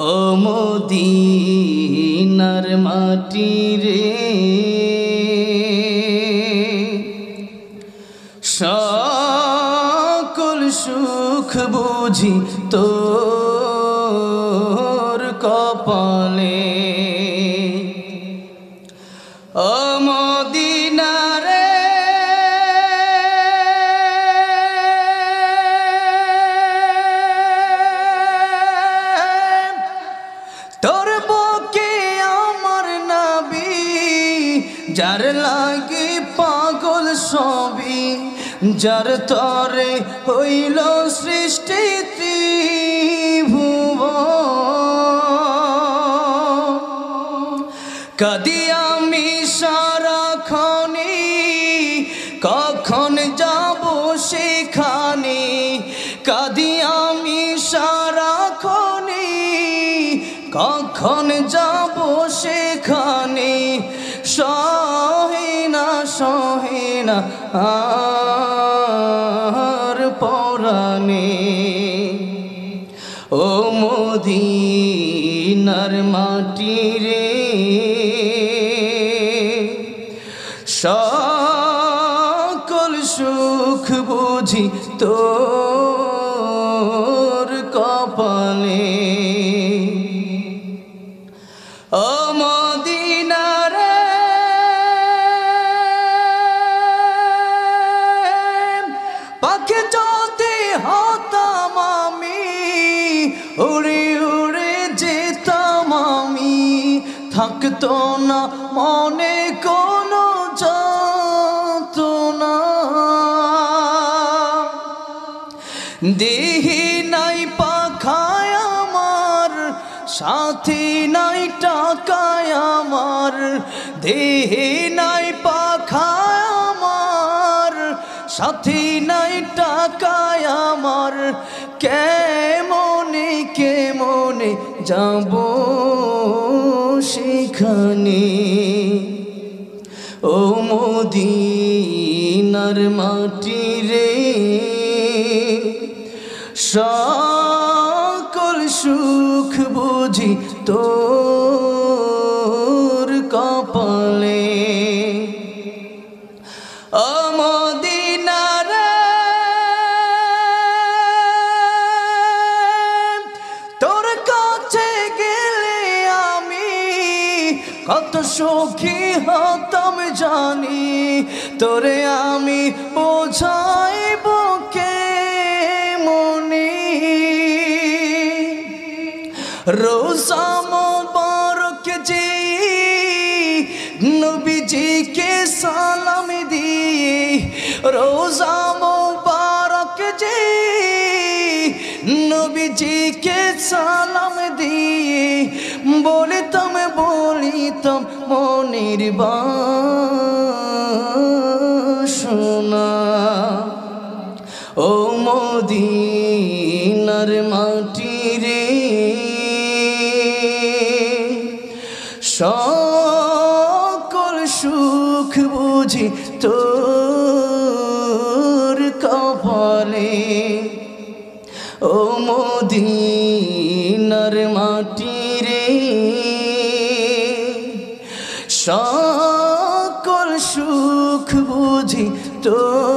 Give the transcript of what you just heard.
ও মদিনার মাটি রে, সকল সুখ বুঝি তোর কপালে। ও মদিনা রে, তোর বুকে আমার নবী, যার লাগি পাগল সবই, যার তরে হইল সৃষ্টি ত্রিভুবন। কাঁদি আমি সারাক্ষণে, কখন যাব সেখানে। কাঁদি আমি সারাক্ষণে, কখন যাব সেখানে। সহে না আর পরাণে। ও মদিনার মাটি রে, সকল সুখ বুঝি তোর কপালে। ও মদিনা রে, পাখি যদি হতাম আমি, উড়ে উড়ে যেতাম আমি। থাকতো না মনে কোনো যন্ত্রণা। দেহি নাই পাখায় আমার, সাথী নাই টাকায় আমার। দেহে নাই পাখায় আমার, সাথী নাই টাকায় আমার। কেমনে কেমনে যাব সেখানে। ও মদিনার মাটি রে, সকল সুখ বুঝি তোর কপালে। ও মদিনা রে, তোর কাছে গেলে আমি কত সুখী হতাম জানি। তোরে আমি বোঝাইব কেমনে। রোজা মোবারক যে নবীজিকে সালাম দিয়ে, রোজা মোবারক যে নবীজিকে সালাম দিয়ে, বলিতাম মনের বাসনা। ও মদিনার মাটি রে, সকল সুখ বুঝি তোর কপালে। ও মদিনার মাটি রে, সকল সুখ বুঝি তোর